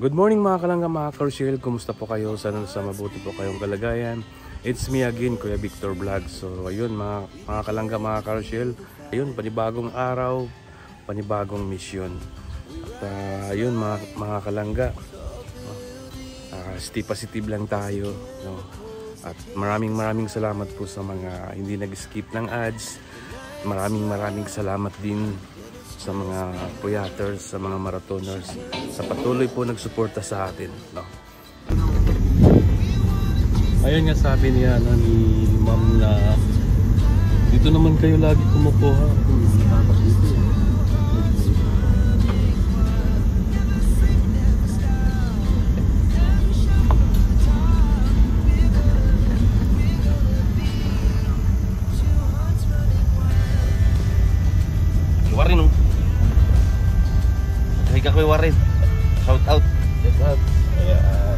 Good morning mga kalangga, mga Karushel. Kumusta po kayo? Sana sa mabuti po kayong kalagayan. It's me again, Kuya Victor Vlog. So ayun mga kalangga, mga Karushel. Ayun, panibagong araw, panibagong misyon. At ayun mga kalangga, stay positive lang tayo, no? At maraming salamat po sa mga hindi nag-skip ng ads. Maraming salamat din sa mga puyaters, sa mga marathoners, sa patuloy po nagsuporta sa atin, no? Ayun nga sabi niya ni ma'am na dito naman kayo lagi kumukuha. Warin, Higa ko Warin. Shout out. Shout out. Yeah.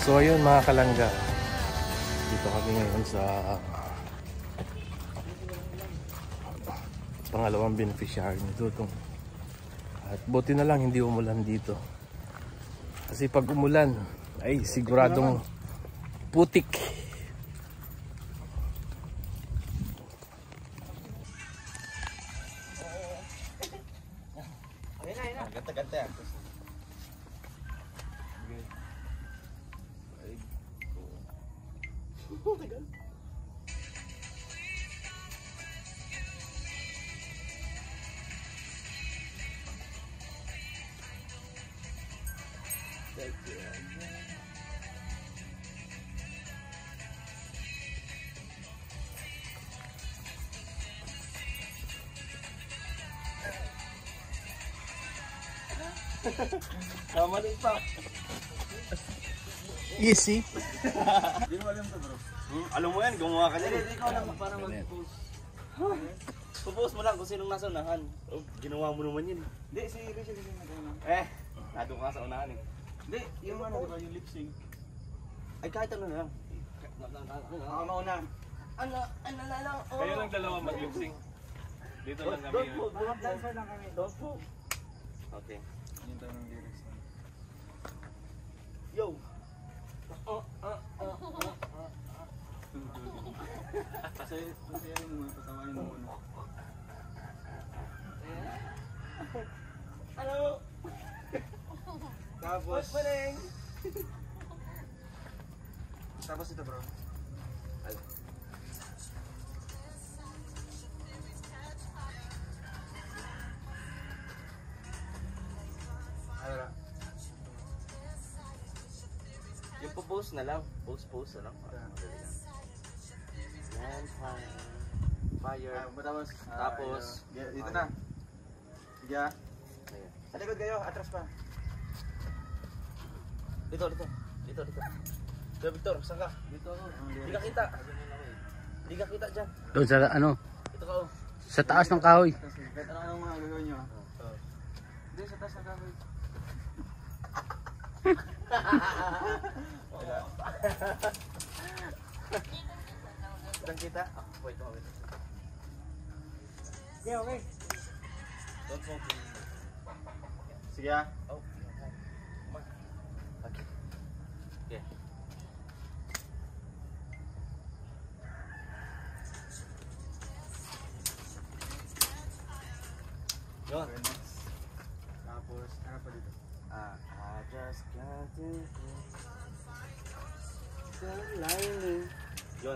So ayun mga kalangga, dito kami ngayon sa pangalawang beneficiary ni Tutong. At buti na lang hindi umulan dito, kasi pag umulan ay siguradong putik. Ganta-ganta. Sama din pa. Easy. Hindi mo alam to, bro. Alam mo yan, gumawa ka niya. Hindi ko alam para mag-post. Pupost mo lang kung sinong nasa unahan. Oh, ginawa mo naman yun. Hindi, si Rachel yung nag-una. Nado ka sa unahan eh. Hindi, yung ano, diba, yung lip sync. Ay, kahit ano na lang. Ako mauna. Ano na lang. Kayo lang dalawa mag-lip sync. Dito lang kami. Don't move, dancer lang kami. Don't move. Okay. Hinta ng lyrics na. Yo! Pasayahin mo, patawain mo muna. Ano? Tapos... Tapos ito, bro. Post na lang. Post na lang. Yan, fire. Tapos, Dito na. Sige ah. Sa likod kayo, atras pa. Dito. Kuya Victor, saan ka? Dito ako. Hindi ka kita. Hindi ka kita dyan. Doon sa ano, Ito ka oh. sa taas ng kahoy. Kahit anong mga gagawin nyo. Hindi, sa taas na kami. Kitang kita? Wait. Okay. Don't smoke. Sige ah. Oh. Okay. Okay. Yun. Tapos, ano pa dito? I just can't do the lining. Yun.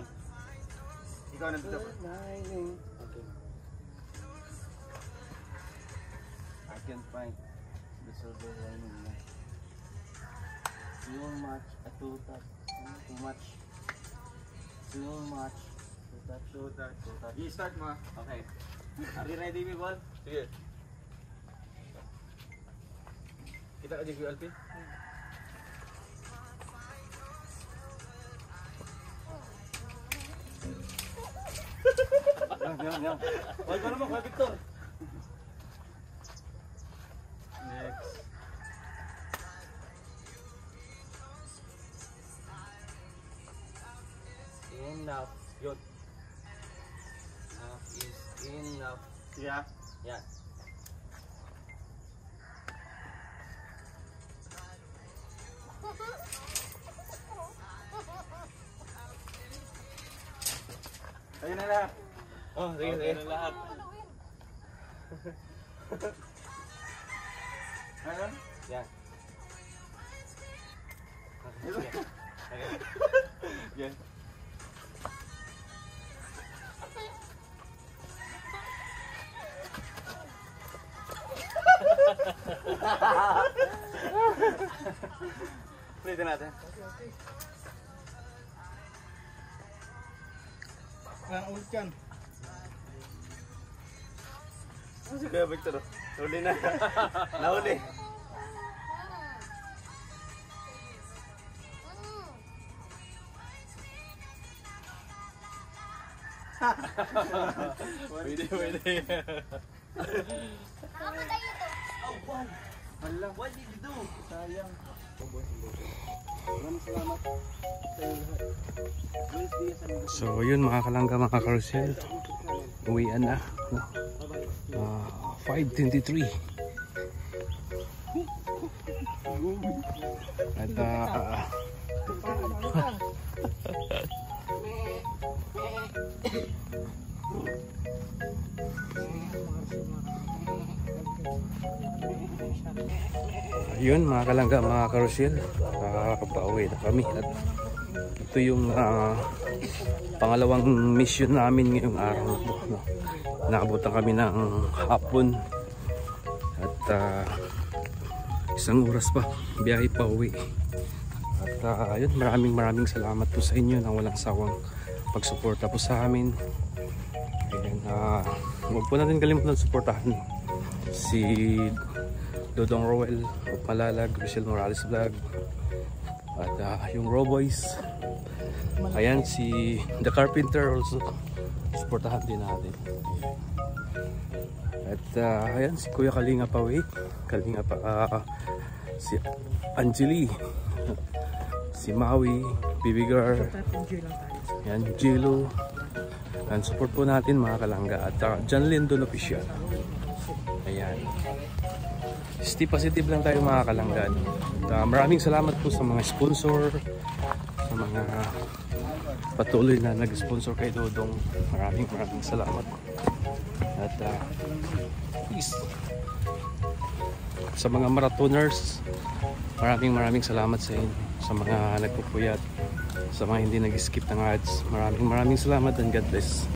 Ikaw nandito pa. Lining. Okay. I can't find the silver lining. Too much. Too much. Too much. Too touch. I-start mo ah. Okay. Are you ready, people? Sige. Kita ka dyan, QLP? Yan. Wal ko naman, Kuya Victor. Next. Enough. Yun. Enough is enough. Sige ah. Yan. Ayun na lahat. Oh, sige. Lahat. Ano? Yan. Okay. Yan. Ulitin natin. Ulit yan. Ano si Kuya Victor? Huli na. Nahuli. Pwede. Hala. What did you do? Sayang. So yun mga kalangga, mga carousel, uwian na, no? 5:23 at yun mga kalangga, mga carousel, pauwi na kami at ito yung pangalawang mission namin ngayong araw na to, no? Naabutan kami ng hapon at isang oras pa biyahe pa uwi at yun, maraming salamat po sa inyo na walang sawang pagsuporta po sa amin. Ayan, huwag po natin kalimutan suportahan si Dodong Roel of Malalag, Michelle Morales Vlog at yung Roboys. Ayan, si The Carpenter also, suportahan din natin. At ayan, si Kuya Kalinga Pawi, si Angeli, si Maui, Bibigar, ayan, Jilo. Ayan, support po natin mga kalangga. At John Lindon Official. Ayan, stay positive lang tayo mga kalangga. Maraming salamat po sa mga sponsor, sa mga patuloy na nag-sponsor kay Dodong. Maraming salamat. At please, sa mga marathoners, maraming salamat sa inyo. Sa mga nagpupuyat, sa mga hindi nag-skip ng ads, maraming salamat and God bless.